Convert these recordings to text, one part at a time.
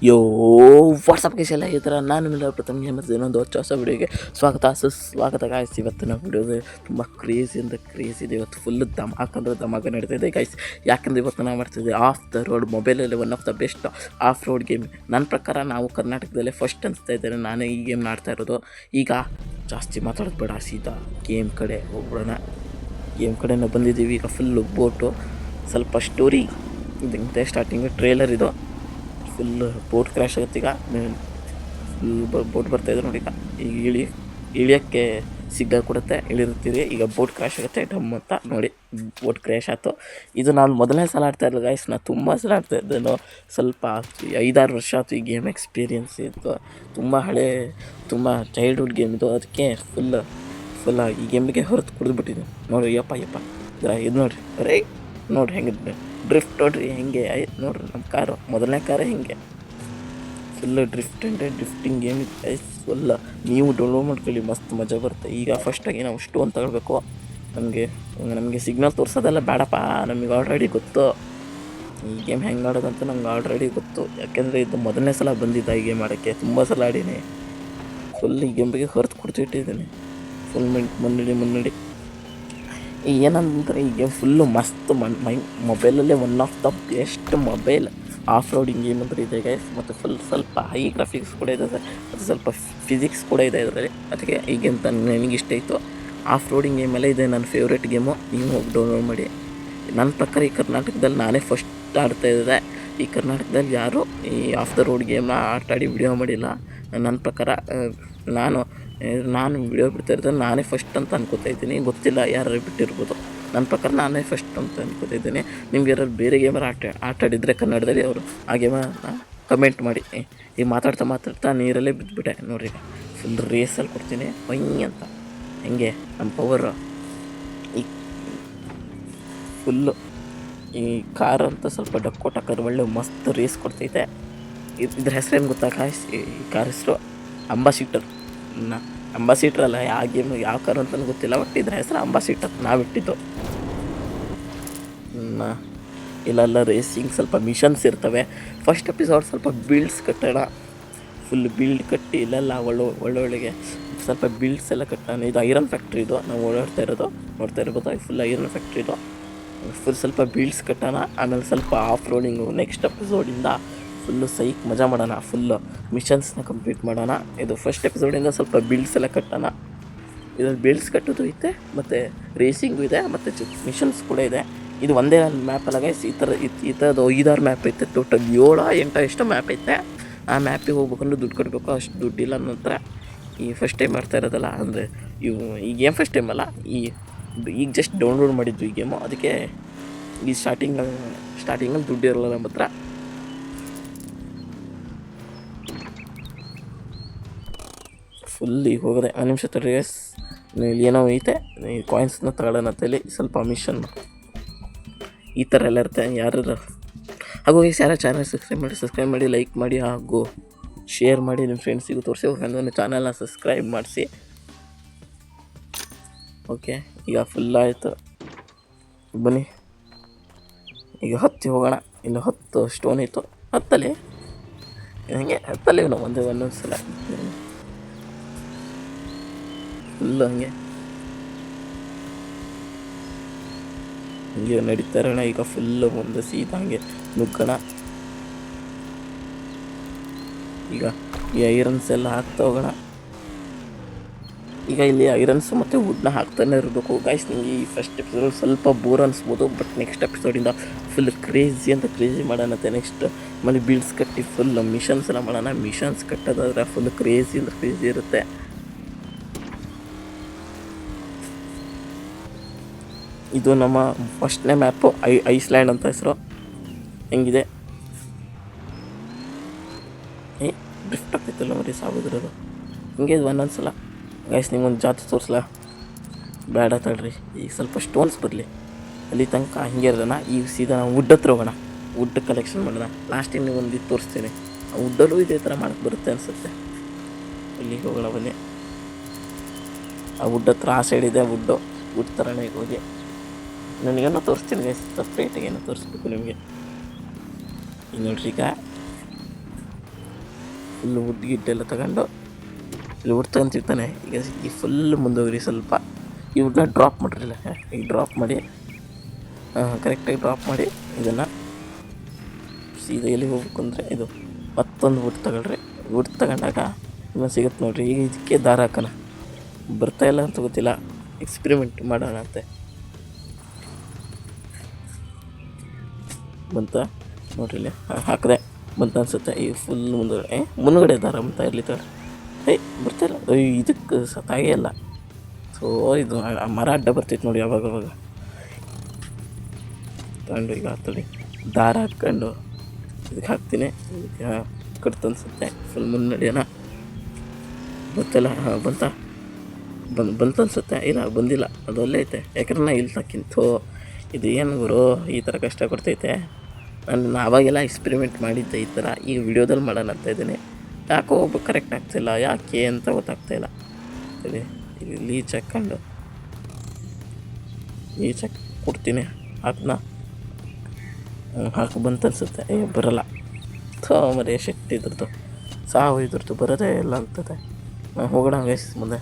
ಯೋ WhatsApp guys ಎಲ್ಲ ಈ ಥರ ನಾನು ನಿಮ್ಮೆಲ್ಲ ಪ್ರಥಮ ಮತ್ತು ಇನ್ನೊಂದು ಹೊಸ ವಿಡಿಯೋಗೆ ಸುಸ್ವಾಗತ ಗಾಯ್ಸ್. ಇವತ್ತಿನ ವಿಡಿಯೋದು ತುಂಬ ಕ್ರೇಜಿ ಅಂತ ಕ್ರೇಜಿ ಇದೆ. ಇವತ್ತು ಫುಲ್ ಧಮಾಕ ನಡೀತಿದೆ ಗೈಸ್. ಯಾಕಂದರೆ ಇವತ್ತು ನಾವು ಮಾಡ್ತಿದ್ದೆ ಆಫ್ ದ ರೋಡ್ ಮೊಬೈಲಲ್ಲಿ one of the best of road game. ನನ್ನ ಪ್ರಕಾರ ನಾವು ಕರ್ನಾಟಕದಲ್ಲೇ ಫಸ್ಟ್ ಅನಿಸ್ತಾ ಇದ್ದೇನೆ ನಾನೇ ಈ ಗೇಮ್ ಆಡ್ತಾ ಇರೋದು. ಈಗ ಜಾಸ್ತಿ ಮಾತಾಡೋದು ಬೇಡ, ಸೀದಾ ಗೇಮ್ ಕಡೆ ಹೋಗ್ಬಿಡೋಣ. ಗೇಮ್ ಕಡೆನೇ ಬಂದಿದ್ದೀವಿ. ಈಗ ಫುಲ್ಲು ಬೋಟು, ಸ್ವಲ್ಪ ಸ್ಟೋರಿ ಇದಂತೆ. ಸ್ಟಾರ್ಟಿಂಗು ಟ್ರೇಲರ್ ಇದು. ಫುಲ್ ಬೋಟ್ ಕ್ರ್ಯಾಶ್ ಆಗುತ್ತೆ. ಈಗ ಫುಲ್ ಬೋಟ್ ಬರ್ತಾಯಿದೆ ನೋಡಿ. ಈಗ ಇಳಿಯೋಕ್ಕೆ ಸಿಗ್ನಲ್ ಕೊಡುತ್ತೆ, ಇಳಿರುತ್ತೀರಿ. ಈಗ ಬೋಟ್ ಕ್ರ್ಯಾಶ್ ಆಗುತ್ತೆ ಡಮ್ ಅಂತ ನೋಡಿ. ಬೋಟ್ ಕ್ರ್ಯಾಶ್ ಆಯಿತು. ಇದು ನಾನು ಮೊದಲನೇ ಸಲ ಆಡ್ತಾ ಇರಲಿಲ್ಲ ಗೈಸ್, ನಾನು ತುಂಬ ಸಲ ಆಡ್ತಾ ಇದ್ದೇನು. ಸ್ವಲ್ಪ 5-6 ವರ್ಷ ಆಯ್ತು ಈ ಗೇಮ್ ಎಕ್ಸ್ಪೀರಿಯೆನ್ಸ್ ಇತ್ತು. ತುಂಬ ಹಳೆ, ತುಂಬ ಚೈಲ್ಡ್ಹುಡ್ ಗೇಮ್ ಇದು. ಅದಕ್ಕೆ ಫುಲ್ ಈ ಗೇಮಿಗೆ ಹೊರತು ಕುಡಿದ್ಬಿಟ್ಟಿದೆ ನೋಡಿ. ಯಪ್ಪ ಇದು ನೋಡಿರಿ, ರೈಟ್ ನೋಡಿರಿ ಹೆಂಗಿದೆ ಡ್ರಿಫ್ಟ್ ನೋಡ್ರಿ ಹೆಂಗೆ ಆಯ್ತು ನೋಡ್ರಿ. ನಮ್ಮ ಕಾರು ಮೊದಲನೇ ಕಾರೇ ಹಿಂಗೆ ಫುಲ್ಲು ಡ್ರಿಫ್ಟಿಂಗ್ ಗೇಮ್ ಇದೆ. ಫುಲ್ ನೀವು ಡೌನ್ಲೋಡ್ ಮಾಡ್ಕೊಳ್ಳಿ, ಮಸ್ತ್ ಮಜಾ ಬರುತ್ತೆ. ಈಗ ಫಸ್ಟಾಗಿ ನಾವು ಸ್ಟೋನ್ ತಗೊಳ್ಬೇಕು. ನಮಗೆ ಸಿಗ್ನಲ್ ತೋರಿಸೋದೆಲ್ಲ ಬೇಡಪ್ಪ, ನಮಗೆ ಆಲ್ರೆಡಿ ಗೊತ್ತು ಈ ಗೇಮ್ ಹೆಂಗೆ ಆಡೋದಂತ. ನಮ್ಗೆ ಆಲ್ರೆಡಿ ಗೊತ್ತು, ಯಾಕೆಂದರೆ ಇದು ಮೊದಲನೇ ಸಲ ಬಂದಿದ್ದ ಈ ಗೇಮ್ ಆಡೋಕ್ಕೆ. ತುಂಬ ಸಲ ಆಡೀನಿ. ಫುಲ್ ಈ ಗೇಮ್ ಬಗ್ಗೆ ಹೊರತು ಕೊಡ್ತಿಟ್ಟಿದ್ದೀನಿ. ಫುಲ್ ಮುನ್ನಡಿ ಏನಂದರೆ ಈ ಗೇಮ್ ಫುಲ್ಲು ಮಸ್ತ್. ಮೊಬೈಲಲ್ಲೇ one of the best mobile off roading game ಅಂದರೆ ಇದೆ ಗೈಸ್. ಮತ್ತು ಸ್ವಲ್ಪ ಹೈ ಗ್ರಾಫಿಕ್ಸ್ ಕೂಡ ಇದೆ, ಮತ್ತು ಸ್ವಲ್ಪ ಫಿಸಿಕ್ಸ್ ಕೂಡ ಇದೆ ಇದರಲ್ಲಿ. ಅದಕ್ಕೆ ಈ ಗೇಮ್ ನನಗೆ ಇಷ್ಟ ಇತ್ತು. ಆಫ್ ರೋಡಿಂಗ್ ಗೇಮೆಲ್ಲ ಇದೆ ನನ್ನ ಫೇವ್ರೇಟ್ ಗೇಮು. ನೀವು ಹೋಗಿ ಡೌನ್ಲೋಡ್ ಮಾಡಿ. ನನ್ನ ಪ್ರಕಾರ ಈ ಕರ್ನಾಟಕದಲ್ಲಿ ನಾನೇ ಫಸ್ಟ್ ಆಡ್ತಾ ಇದ್ದೆ. ಈ ಕರ್ನಾಟಕದಲ್ಲಿ ಯಾರು ಈ ಆಫ್ ದ ರೋಡ್ ಗೇಮ್ನ ಆಟಾಡಿ ವಿಡಿಯೋ ಮಾಡಿಲ್ಲ. ನನ್ನ ಪ್ರಕಾರ ನಾನು ವಿಡಿಯೋ ಬಿಡ್ತಾ ಇರ್ತಾರೆ ನಾನೇ ಫಸ್ಟ್ ಅಂತ ಅನ್ಕೋತಾ ಇದ್ದೀನಿ. ಗೊತ್ತಿಲ್ಲ ಯಾರು ಬಿಟ್ಟಿರ್ಬೋದು. ನನ್ನ ಪ್ರಕಾರ ನಾನೇ ಫಸ್ಟ್ ಅಂತ ಅನ್ಕೋತಾ ಇದ್ದೀನಿ. ನಿಮ್ಗೆ ಯಾರು ಬೇರೆ ಗೇಮರ್ ಆಟಾಡಿದರೆ ಕನ್ನಡದಲ್ಲಿ ಅವರು ಆ ಗೇಮನ್ನು ಕಮೆಂಟ್ ಮಾಡಿ. ಈಗ ಮಾತಾಡ್ತಾ ನೀರಲ್ಲೇ ಬಿದ್ದುಬಿಟ್ಟೆ ನೋಡ್ರಿ. ಫುಲ್ ರೇಸಲ್ಲಿ ಕೊಡ್ತೀನಿ ಹೊಯ್ ಅಂತ. ಹೆಂಗೆ ನಮ್ಮ ಪವರು ಈ ಫುಲ್ಲು ಈ ಕಾರ್ ಅಂತ ಸ್ವಲ್ಪ ಡಕ್ಕೋ ಟಕ್ಕರ್ ಒಳ್ಳೆ ಮಸ್ತ್ ರೇಸ್ ಕೊಡ್ತೈತೆ. ಇದ್ರ ಹೆಸರು ಏನು ಗೊತ್ತಾ ಕಾಯ್ಸ್? ಈ ಕಾರ್ ಹೆಸರು ಅಂಬಾಸಿಟ್ರ್ ಅಲ್ಲ. ಯಾವ ಗೇಮ್ ಯಾವ ಕಾರು ಅಂತಲೂ ಗೊತ್ತಿಲ್ಲ, ಬಟ್ ಇದ್ರ ಹೆಸರು ಅಂಬಾಸಿಟ್ರ್ ನಾವು ಇಟ್ಟಿದ್ದು. ಇಲ್ಲೆಲ್ಲ ರೇಸಿಂಗ್ ಸ್ವಲ್ಪ ಮಿಷನ್ಸ್ ಇರ್ತವೆ. ಫಸ್ಟ್ ಎಪಿಸೋಡ್ ಸ್ವಲ್ಪ ಬಿಲ್ಡ್ಸ್ ಕಟ್ಟೋಣ. ಫುಲ್ ಬಿಲ್ಡ್ ಕಟ್ಟಿ ಇಲ್ಲೆಲ್ಲ ಒಳ್ಳೊಳ್ಳೆಗೆ ಸ್ವಲ್ಪ ಬಿಲ್ಡ್ಸ್ ಎಲ್ಲ ಕಟ್ಟೋಣ. ಇದು ಐರನ್ ಫ್ಯಾಕ್ಟ್ರಿ ಇದು ನಾವು ಓಡಾಡ್ತಾ ಇರೋದು, ನೋಡ್ತಾ ಇರ್ಬೋದು. ಫುಲ್ ಐರನ್ ಫ್ಯಾಕ್ಟ್ರಿ ಇದು. ಸ್ವಲ್ಪ ಬಿಲ್ಡ್ಸ್ ಕಟ್ಟೋಣ. ಆಮೇಲೆ ಸ್ವಲ್ಪ ಆಫ್ ರೋಡಿಂಗು ನೆಕ್ಸ್ಟ್ ಎಪಿಸೋಡಿಂದ ಫುಲ್ಲು ಸೈಕ್ ಮಜಾ ಮಾಡೋಣ. ಫುಲ್ಲು ಮಿಷನ್ಸ್ನ ಕಂಪ್ಲೀಟ್ ಮಾಡೋಣ. ಇದು ಫಸ್ಟ್ ಎಪಿಸೋಡಿಂದ ಸ್ವಲ್ಪ ಬಿಲ್ಡ್ಸ್ ಎಲ್ಲ ಕಟ್ಟೋಣ. ಇದರಲ್ಲಿ ಬಿಲ್ಡ್ಸ್ ಕಟ್ಟೋದು ಐತೆ, ಮತ್ತು ರೇಸಿಂಗು ಇದೆ, ಮತ್ತು ಮಿಷನ್ಸ್ ಕೂಡ ಇದೆ. ಇದು ಒಂದೇ ಮ್ಯಾಪ್ ಅಲ್ಲ ಗೈಸ್. ಈ ಥರದ್ದು 5-6 ಮ್ಯಾಪ್ ಐತೆ. ಟೋಟಲ್ 7-8 ಎಷ್ಟು ಮ್ಯಾಪ್ ಐತೆ. ಆ ಮ್ಯಾಪಿಗೆ ಹೋಗ್ಬೇಕಂದ್ರೆ ದುಡ್ಡು ಕಟ್ಟಬೇಕು. ಅಷ್ಟು ದುಡ್ಡಿಲ್ಲ ನಂತರ ಈ ಫಸ್ಟ್ ಟೈಮ್ ಮಾಡ್ತಾ ಇರೋದಲ್ಲ, ಅಂದರೆ ಈ ಗೇಮ್ ಫಸ್ಟ್ ಟೈಮ್ ಅಲ್ಲ, ಈಗ ಜಸ್ಟ್ ಡೌನ್ಲೋಡ್ ಮಾಡಿದ್ದು ಈ ಗೇಮು. ಅದಕ್ಕೆ ಈ ಸ್ಟಾರ್ಟಿಂಗಲ್ಲಿ ದುಡ್ಡು ಇರಲ್ಲ ನಮ್ಮ ಹತ್ರ. ಫುಲ್ ಈಗ ಹೋಗೋದೆ 1 ನಿಮಿಷ ತಡ್ರಿ ಗೈಸ್. ಇಲ್ಲಿ ಏನೋ ಐತೆ, ಈ ಕಾಯಿನ್ಸ್ನ ತಗೊಳ್ಳೋಣ ಅಂತೇಳಿ. ಸ್ವಲ್ಪ ಮಿಷನ್ ಈ ಥರ ಎಲ್ಲ ಇರುತ್ತೆ. ಯಾರು ಹಾಗೂ ಈ ಚಾನಲ್ ಸಬ್ಸ್ಕ್ರೈಬ್ ಮಾಡಿ, ಲೈಕ್ ಮಾಡಿ, ಹಾಗೂ ಶೇರ್ ಮಾಡಿ. ನಿಮ್ಮ ಫ್ರೆಂಡ್ಸಿಗೂ ತೋರಿಸಿ. ನನ್ನ ಚಾನಲ್ನ ಸಬ್ಸ್ಕ್ರೈಬ್ ಮಾಡಿಸಿ. ಓಕೆ, ಈಗ ಫುಲ್ ಆಯಿತು. ಬನ್ನಿ ಈಗ ಹತ್ತಿ ಹೋಗೋಣ. ಇನ್ನು 10 ಸ್ಟೋನ್ ಇತ್ತು. ಹತ್ತಲ್ಲಿ ನಾವು ಒಂದೊಂದು ಸಲ ಫುಲ್ಲು ಹಂಗೆ ನಡೀತಾ ಇರೋಣ. ಈಗ ಫುಲ್ಲು ಒಂದು ಸೀದಾ ಹಂಗೆ ನುಗ್ಗೋಣ. ಈಗ ಈ ಐರನ್ಸ್ ಎಲ್ಲ ಹಾಕ್ತಾ ಹೋಗೋಣ. ಈಗ ಇಲ್ಲಿ ಐರನ್ಸ್ ಮತ್ತು ವುಡ್ನ ಹಾಕ್ತಾನೆ ಇರಬೇಕು ಗೈಸ್. ನಿಮಗೆ ಈ ಫಸ್ಟ್ ಎಪಿಸೋಡ್ ಸ್ವಲ್ಪ ಬೋರ್ ಅನಿಸ್ಬೋದು, ಬಟ್ ನೆಕ್ಸ್ಟ್ ಎಪಿಸೋಡಿಂದ ಫುಲ್ ಕ್ರೇಜಿ ಮಾಡೋಣತ್ತೆ. ನೆಕ್ಸ್ಟ್ ಆಮೇಲೆ ಬಿಲ್ಡ್ಸ್ ಕಟ್ಟಿ ಫುಲ್ ಮಿಷನ್ಸ್ ಎಲ್ಲ ಮಾಡೋಣ. ಮಿಷನ್ಸ್ ಕಟ್ಟೋದಾದ್ರೆ ಫುಲ್ ಕ್ರೇಜಿ ಇರುತ್ತೆ. ಇದು ನಮ್ಮ ಫಸ್ಟ್ನೇ ಮ್ಯಾಪು, ಐಸ್ಲ್ಯಾಂಡ್ ಅಂತ ಹೆಸರು. ಹೆಂಗಿದೆ ಡ್ರಿಫ್ಟ್ ಆಗ್ತೈತಲ್ಲ ನೋಡಿ, ಸಾಗೋದಿರೋದು ಹಿಂಗೆ. ಇದು ಒಂದೊಂದ್ಸಲ ಗೈಸ್ ನಿಮ್ಗೊಂದು ಜಾತಿ ತೋರಿಸ್ಲಾ? ಬೇಡ ತಡ್ರಿ, ಈಗ ಸ್ವಲ್ಪ ಸ್ಟೋನ್ಸ್ ಬರಲಿ. ಅಲ್ಲಿ ತನಕ ಹಿಂಗೆ ಇರೋಣ. ಈಗ ಸೀದಾ ನಾವು ವುಡ್ ಹತ್ರ ಹೋಗೋಣ. ವುಡ್ ಕಲೆಕ್ಷನ್ ಮಾಡೋಣ. ಲಾಸ್ಟಿಗೆ ನೀವು ಒಂದು ಇದು ತೋರಿಸ್ತೀನಿ. ಆ ವುಡ್ಡಲ್ಲೂ ಇದೇ ಥರ ಮಾಡೋಕ್ಕೆ ಬರುತ್ತೆ ಅನಿಸುತ್ತೆ. ಇಲ್ಲಿಗೆ ಹೋಗೋಣ ಬನ್ನಿ. ಆ ವುಡ್ ಹತ್ರ ಆ ಸೈಡ್ ಇದೆ ವುಡ್ ಥರನೇ. ಈಗ ಹೋಗಿ ನನಗೇನೋ ತೋರಿಸ್ತೀನಿ ಗೈಸ್, ಸಪ್ರೇಟಾಗಿ ಏನೋ ತೋರಿಸ್ಬೇಕು ನಿಮಗೆ. ಈಗ ನೋಡ್ರಿ, ಈಗ ಫುಲ್ ವುಡ್ ಗಿಡ್ಡೆಲ್ಲ ತಗೊಂಡು ಇಲ್ಲಿ ವುಡ್ ತಗೊಂತಿರ್ತಾನೆ. ಈಗ ಈ ಫುಲ್ ಮುಂದೋಗ್ರಿ ಸ್ವಲ್ಪ, ಈ ವುಡ್ನ ಡ್ರಾಪ್ ಮಾಡಿರಲಿಲ್ಲ, ಈಗ ಡ್ರಾಪ್ ಮಾಡಿ ಕರೆಕ್ಟಾಗಿ ಡ್ರಾಪ್ ಮಾಡಿ ಇದನ್ನು ಸೀದಾ ಎಲ್ಲಿಗೆ ಹೋಗ್ಬೇಕು ಅಂದರೆ ಇದು ಮತ್ತೊಂದು ವುಡ್ ತಗೊಳ್ರಿ. ವುಡ್ ತಗೊಂಡಾಗ ಇನ್ನೂ ಸಿಗುತ್ತೆ ನೋಡಿರಿ. ಈಗ ಇದಕ್ಕೆ ದಾರ ಹಾಕೋಣ, ಬರ್ತಾಯಿಲ್ಲ ಅಂತ ಗೊತ್ತಿಲ್ಲ, ಎಕ್ಸ್ಪೆರಿಮೆಂಟ್ ಮಾಡೋಣ ಅಂತೆ. ಬಂತ ನೋಡ್ರಿ, ಇಲ್ಲಿ ಹಾಕಿದೆ ಬಂತ ಅನ್ಸುತ್ತೆ. ಈಗ ಫುಲ್ ಮುನ್ಗಡೆ ದಾರ ಅಂತ ಇರಲಿ ತಗೊಳ್ರಿ. ಬರ್ತಾಯಿಲ್ಲ, ಇದಕ್ಕೆ ಸತ್ತಾಗೇ ಇಲ್ಲ. ಸೊ ಇದು ಮರ ಅಡ್ಡ ಬರ್ತೈತೆ ನೋಡಿ ಅವಾಗ ತಗೊಂಡು ಈಗ ತಡಿ ದಾರ ಹಾಕ್ಕೊಂಡು ಇದಕ್ಕೆ ಹಾಕ್ತೀನಿ. ಇದಕ್ಕೆ ಕಟ್ತನ್ಸುತ್ತೆ ಫುಲ್ ಮುನ್ನಡಿಯೋಣ. ಗೊತ್ತಿಲ್ಲ ಬಂತು ಅನ್ಸುತ್ತೆ. ಇಲ್ಲ ಬಂದಿಲ್ಲ, ಅದು ಅಲ್ಲೇ ಐತೆ. ಯಾಕಂದ್ರೆ ನಾ ಇಲ್ಲಿ ತಕ್ಕಿಂತು ಇದು ಏನು ಗುರು ಈ ಥರ ಕಷ್ಟ ಕೊಡ್ತೈತೆ. ನಾನು ಆವಾಗೆಲ್ಲ ಎಕ್ಸ್ಪೆರಿಮೆಂಟ್ ಮಾಡಿದ್ದೆ ಈ ಥರ. ಈಗ ವಿಡಿಯೋದಲ್ಲಿ ಮಾಡೋಣ ಅಂತ ಇದ್ದೀನಿ. ಯಾಕೋ ಒಬ್ಬ ಕರೆಕ್ಟ್ ಆಗ್ತಾಯಿಲ್ಲ, ಯಾಕೆ ಅಂತ ಗೊತ್ತಾಗ್ತಾಯಿಲ್ಲ. ಸರಿ ಇಲ್ಲಿ ಲೀಚ್ ಹಾಕ್ಕೊಂಡು ಕೊಡ್ತೀನಿ. ಅದನ್ನ ಹಾಕಿ ಬಂತು ಅನ್ಸುತ್ತೆ. ಬರೋಲ್ಲ, ಮರಿ ಶಕ್ತಿ ಇದ್ರದ್ದು ಸಾವು ಇದ್ರದ್ದು ಬರೋದೇ ಇಲ್ಲ ಅಂತದೆ. ಹೋಗೋಣ ಗೈಸ್ ಮುಂದೆ.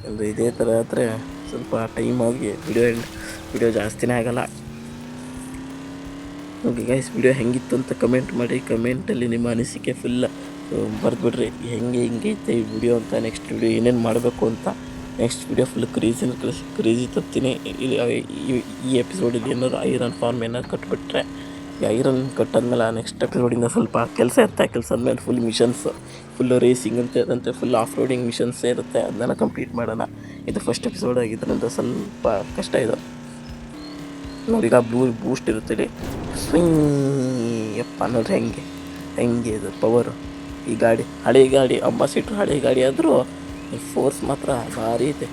ಒಂದು ಇದೇ ಥರ ಆದರೆ ಸ್ವಲ್ಪ ಟೈಮ್ ಆಗಿ ವಿಡಿಯೋ ಜಾಸ್ತಿನೇ ಆಗೋಲ್ಲ. ಓಕೆ ಗೈಸ್, ವಿಡಿಯೋ ಹೆಂಗಿತ್ತು ಅಂತ ಕಮೆಂಟ್ ಮಾಡಿ. ಕಮೆಂಟಲ್ಲಿ ನಿಮ್ಮ ಅನಿಸಿಕೆ ಫುಲ್ ಬರೆದ್ಬಿಡ್ರಿ, ಹೆಂಗೆ ಐತೆ ಈ ವಿಡಿಯೋ ಅಂತ. ನೆಕ್ಸ್ಟ್ ವಿಡಿಯೋ ಏನೇನು ಮಾಡಬೇಕು ಅಂತ. ನೆಕ್ಸ್ಟ್ ವಿಡಿಯೋ ಫುಲ್ ಕ್ರೇಜಿ ತರ್ತೀನಿ. ಈ ಎಪಿಸೋಡಲ್ಲಿ ಏನಾದ್ರು ಐರನ್ ಫಾರ್ಮ್ ಏನಾದ್ರು ಕಟ್ಬಿಟ್ರೆ, ಈ ಐರನ್ ಕಟ್ಟಾದ್ಮೇಲೆ ನೆಕ್ಸ್ಟ್ ಎಪಿಸೋಡಿಂದ ಸ್ವಲ್ಪ ಕೆಲಸ ಇರುತ್ತೆ. ಕೆಲಸ ಆದಮೇಲೆ ಫುಲ್ ಮಿಷನ್ಸ್, ಫುಲ್ ರೇಸಿಂಗ್ ಅಂತೆ ಫುಲ್ ಆಫ್ ರೋಡಿಂಗ್ ಮಿಷನ್ಸೇ ಇರುತ್ತೆ. ಅದನ್ನೆಲ್ಲ ಕಂಪ್ಲೀಟ್ ಮಾಡೋಣ. ಇದು ಫಸ್ಟ್ ಎಪಿಸೋಡ್ ಆಗಿದ್ದರಿಂದ ಸ್ವಲ್ಪ ಕಷ್ಟ ಇದು ನೋಡಿ. ಈಗ ಬೂಸ್ಟ್ ಇರುತ್ತೆ ಸ್ವಿಂಗ್, ಯಪ್ಪ ನೋಡ್ರಿ ಹೆಂಗೆ ಇದು ಪವರು. ಈ ಗಾಡಿ ಹಳೆ ಗಾಡಿ, ಅಂಬಾಸಿಟ್ರ್ ಹಳೆ ಗಾಡಿ ಆದರೂ ಫೋರ್ಸ್ ಮಾತ್ರ ಭಾರಿ ಐತೆ.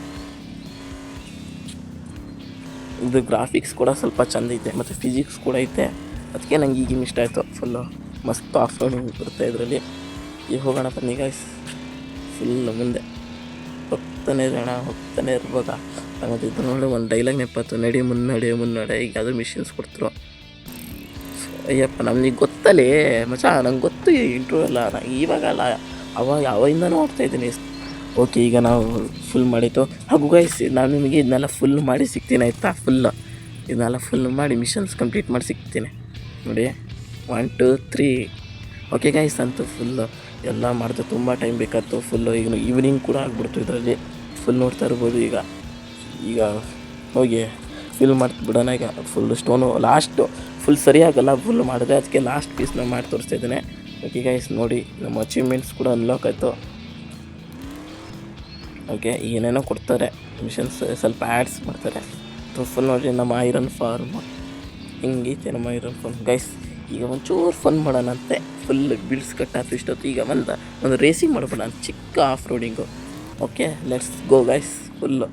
ಇದು ಗ್ರಾಫಿಕ್ಸ್ ಕೂಡ ಸ್ವಲ್ಪ ಚೆಂದ ಐತೆ ಮತ್ತು ಫಿಸಿಕ್ಸ್ ಕೂಡ ಐತೆ. ಅದಕ್ಕೆ ನಂಗೆ ಈಗಿನ ಇಷ್ಟ ಆಯಿತು. ಫುಲ್ಲು ಮಸ್ತ್ ಆಫ್ ರೋಡಿಂಗ್ ಬರುತ್ತೆ ಇದರಲ್ಲಿ. ಈಗ ಹೋಗೋಣ ಬನ್ನಿ ಗೈಸ್, ಫುಲ್ ಮುಂದೆ ಹೋಗ್ತಾನೆ ಇರ್ಬೋದ. ಮತ್ತು ಇದು ನೋಡಿ ಒಂದು ಡೈಲಾಗ್ ನೆನಪಾಯ್ತು, ನಡಿ ಮುನ್ನಡೆ. ಈಗ ಅದು ಮಿಷನ್ಸ್ ಕೊಡ್ತಿರೋ. ಅಯ್ಯಪ್ಪ ನಮಗೆ ಗೊತ್ತಲ್ಲೇ ಮಚ, ನಂಗೆ ಗೊತ್ತು ಇಂಟ್ರ್ಯೂ ಎಲ್ಲ. ಇವಾಗ ಅಲ್ಲ, ಅವಾಗಿಂದನೂ ಹೋಗ್ತಾಯಿದ್ದೀನಿ. ಓಕೆ, ಈಗ ನಾವು ಫುಲ್ ಮಾಡಿತ್ತು. ಹಾಗೂ ಗೈಸ್, ನಾನು ನಿಮಗೆ ಇದನ್ನೆಲ್ಲ ಫುಲ್ ಮಾಡಿ ಸಿಗ್ತೀನಿ ಆಯಿತಾ. ಇದನ್ನೆಲ್ಲ ಫುಲ್ ಮಾಡಿ ಮಿಷನ್ಸ್ ಕಂಪ್ಲೀಟ್ ಮಾಡಿ ಸಿಗ್ತೀನಿ ನೋಡಿ. 1 2 3. ಓಕೆ ಗೈಸ್, ಅಂತೂ ಫುಲ್ಲು ಎಲ್ಲ ಮಾಡಿದೆ. ತುಂಬ ಟೈಮ್ ಬೇಕಾಯ್ತು. ಫುಲ್ಲು ಈಗ ಈವ್ನಿಂಗ್ ಕೂಡ ಆಗ್ಬಿಡ್ತು ಇದರಲ್ಲಿ. ಫುಲ್ ನೋಡ್ತಾ ಇರ್ಬೋದು. ಈಗ ಹೋಗಿ ಫಿಲ್ ಬಿಡೋಣ. ಈಗ ಫುಲ್ ಸ್ಟೋನು ಲಾಸ್ಟು ಫುಲ್ ಸರಿಯಾಗಲ್ಲ ಫುಲ್ ಮಾಡಿದ್ರೆ, ಅದಕ್ಕೆ ಲಾಸ್ಟ್ ಪೀಸ್ನ ಮಾಡಿ ತೋರಿಸ್ತಾ ಇದ್ದೇನೆ. ಓಕೆ ಗೈಸ್ ನೋಡಿ, ನಮ್ಮ ಅಚೀವ್ಮೆಂಟ್ಸ್ ಕೂಡ ಅನ್ಲಾಕ್ ಆಯಿತು. ಓಕೆ, ಏನೇನೋ ಕೊಡ್ತಾರೆ ಮಿಷನ್ಸ್, ಸ್ವಲ್ಪ ಆ್ಯಡ್ಸ್ ಮಾಡ್ತಾರೆ. ಫುಲ್ ನೋಡಿ ನಮ್ಮ ಐರನ್ ಫಾರ್ಮ್ ಹಿಂಗೈತೆ. ನಮ್ಮ ಐರನ್ ಫಾರ್ಮ್ ಗೈಸ್, ಈಗ ಒಂಚೂರು ಫನ್ ಮಾಡೋಣಂತೆ. ಫುಲ್ ಬಿಲ್ಸ್ ಕಟ್ಟಾಯ್ತು ಇಷ್ಟೊತ್ತು. ಈಗ ಒಂದು ರೇಸಿಂಗ್ ಮಾಡ್ಬೋಣ, ಚಿಕ್ಕ of roading. Okay, let's go guys, full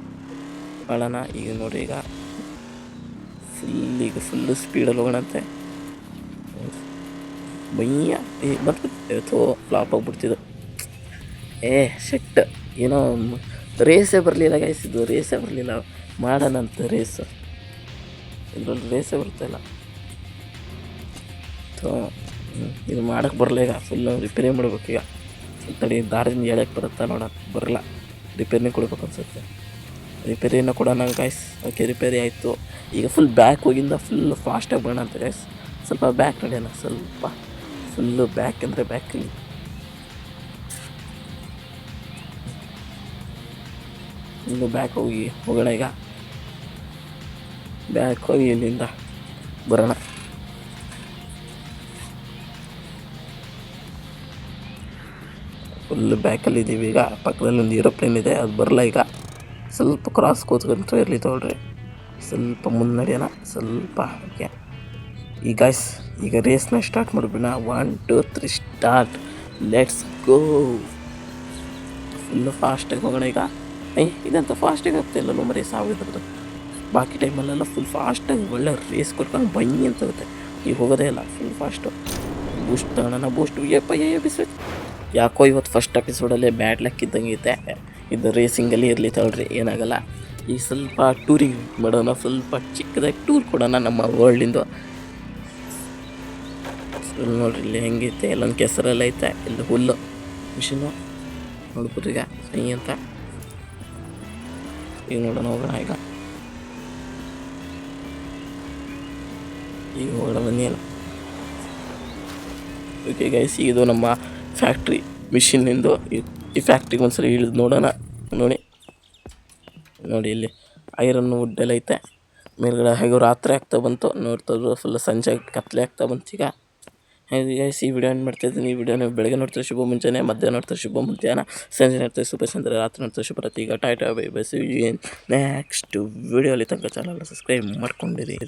ಮಾಡೋಣ. ಈಗ ನೋಡಿ, ಈಗ ಫುಲ್ಲು ಸ್ಪೀಡಲ್ಲಿ ಹೋಗೋಣಂತೆ. ಬಯ್ಯ ಫ್ಲಾಪ್ ಆಗಿಬಿಡ್ತಿದ್ದು. ಶೆಟ್ ಏನೋ ರೇಸೇ ಬರಲಿಲ್ಲ ಗೈಸ್. ಇದು ರೇಸೇ ಬರಲಿಲ್ಲ. ಮಾಡೋಣಂತ ರೇಸು. ಇದರಲ್ಲಿ ರೇಸೇ ಬರ್ತಾಯಿಲ್ಲ. ಇದು ಮಾಡೋಕ್ಕೆ ಬರಲ್ಲ. ಈಗ ಫುಲ್ಲು ರಿಪೇರಿ ಮಾಡ್ಬೇಕೀಗ. ತಡಿ, ದಾರದಿಂದ ಹೇಳಕ್ಕೆ ಬರುತ್ತಾ ನೋಡೋಣ. ಬರಲ್ಲ, ರಿಪೇರಿನೇ ಕೊಡ್ಬೇಕು ಅನ್ಸುತ್ತೆ. ರಿಪೇರಿನ ಕೊಡೋಣ ಗೈಸ್. ಓಕೆ, ರಿಪೇರಿ ಆಯಿತು. ಈಗ ಫುಲ್ ಬ್ಯಾಕ್ ಹೋಗಿಂದ ಫುಲ್ ಫಾಸ್ಟಾಗಿ ಬರೋಣ ಅಂತ ಗೈಸ್. ಸ್ವಲ್ಪ ಬ್ಯಾಕ್ ನಡೆಯೋಣ, ಸ್ವಲ್ಪ ಫುಲ್ಲು ಬ್ಯಾಕ್ ಅಂದರೆ ಬ್ಯಾಕಲ್ಲಿ. ಇನ್ನು ಬ್ಯಾಕ್ ಹೋಗೋಣ. ಈಗ ಬ್ಯಾಕ್ ಹೋಗಿ ಇಲ್ಲಿಂದ ಬರೋಣ. ಫುಲ್ ಬ್ಯಾಕಲ್ಲಿದ್ದೀವಿ. ಈಗ ಪಕ್ಕದಲ್ಲಿ ಒಂದು ಏರೋಪ್ಲೇನ್ ಇದೆ, ಅದು ಬರಲ್ಲ. ಈಗ ಸ್ವಲ್ಪ ಕ್ರಾಸ್ ಕೂತ್ಕೊಂಡ್ರೆ ಇರಲಿ ತೊಗೊಳ್ರಿ. ಸ್ವಲ್ಪ ಮುನ್ನಡೆಯೋಣ ಸ್ವಲ್ಪ. ಓಕೆ, ಈಗ ಗೈಸ್, ಈಗ ರೇಸ್ನ ಸ್ಟಾರ್ಟ್ ಮಾಡ್ಬಿಡೋಣ. 1 2 3 ಸ್ಟಾರ್ಟ್. Let's go. ಫುಲ್ಲು ಫಾಸ್ಟಾಗಿ ಹೋಗೋಣ. ಈಗ ಇದಂತ ಫಾಸ್ಟಾಗಿ ಆಗ್ತಾಯಿಲ್ಲ ಮರಿ, ಸಾವಿರದ್ದು. ಬಾಕಿ ಟೈಮಲ್ಲೆಲ್ಲ ಫುಲ್ ಫಾಸ್ಟಾಗಿ ಒಳ್ಳೆ ರೇಸ್ ಕೊಟ್ಕೊಂಡು ಬನ್ನಿ ಅಂತ ಹೋಗುತ್ತೆ. ಈಗ ಹೋಗೋದೇ ಇಲ್ಲ, ಫುಲ್ ಫಾಸ್ಟು. ಬೂಸ್ಟ್ ತಗೋಣ. ಬೂಸ್ಟು ಎಪಿಸೋಡ್ ಯಾಕೋ ಇವತ್ತು ಫಸ್ಟ್ ಎಪಿಸೋಡಲ್ಲೇ ಬ್ಯಾಡ್ ಲಕ್ ಇದ್ದಂಗೆ ಐತೆ. ಇದು ರೇಸಿಂಗಲ್ಲಿ ಇರಲಿ ತಗೊಳ್ರಿ, ಏನಾಗಲ್ಲ. ಈಗ ಸ್ವಲ್ಪ ಟೂರಿಗೆ ಮಾಡೋಣ, ಸ್ವಲ್ಪ ಚಿಕ್ಕದಾಗಿ ಟೂರ್ ಕೊಡೋಣ ನಮ್ಮ ವರ್ಲ್ಡಿಂದು. ನೋಡ್ರಿ ಇಲ್ಲಿ ಹೆಂಗೈತೆ, ಇಲ್ಲೊಂದು ಕೆಸರೆಲ್ಲ ಐತೆ, ಇಲ್ಲಿ ಹುಲ್ಲು ಮಿಷಿನ್ನು ನೋಡ್ಬೋದು ಈಗ ಸೈ ಅಂತ. ಈಗ ನೋಡೋಣ ಹೋಗೋಣ ಈಗ ಹೋಗೋಣ ಬನ್ನಿ ಅಲ್ಲ. ಓಕೆ ಗೈಸ್, ಇದು ನಮ್ಮ ಫ್ಯಾಕ್ಟ್ರಿ ಮಿಷಿನ್ನಿಂದು. ಈ ಫ್ಯಾಕ್ಟ್ರಿಗೆ ಒಂದ್ಸಲ ಇಳಿದು ನೋಡೋಣ. ನೋಡಿ ಇಲ್ಲಿ ಐರನ್ ವುಡ್ ಎಲ್ಲ ಐತೆ ಮೇಲ್ಗಡೆ. ಹೇಗೋ ರಾತ್ರಿ ಆಗ್ತಾ ಬಂತು, ನೋಡ್ತಾ ಫುಲ್ ಸಂಜೆ ಕತ್ಲೆ ಆಗ್ತಾ ಬಂತು ಈಗ. ಹಾಗೆ ಗೈಸ್, ಈ ವಿಡಿಯೋ ಏನು ಮಾಡ್ತಾಯಿದ್ದೀನಿ. ಈ ವಿಡಿಯೋ ನೀವು ಬೆಳಗ್ಗೆ ನೋಡ್ತಾರೆ ಶುಭ ಮುಂಜಾನೆ, ಮಧ್ಯಾಹ್ನ ನೋಡ್ತಾರೆ ಶುಭ ಮಧ್ಯಾಹ್ನ, ಸಂಜೆ ನೋಡ್ತಾರೆ ಶುಭ ಸಂಜೆ, ರಾತ್ರಿ ನೋಡ್ತಾರೆ ಶುಭರಾತ್ರಿ. ಈಗ ಟಾಟಾ bye bye, see you next ವಿಡಿಯೋಲಿ. ತನಕ ಚಾನಲ್ನ ಸಬ್ಸ್ಕ್ರೈಬ್ ಮಾಡ್ಕೊಂಡಿರಿ.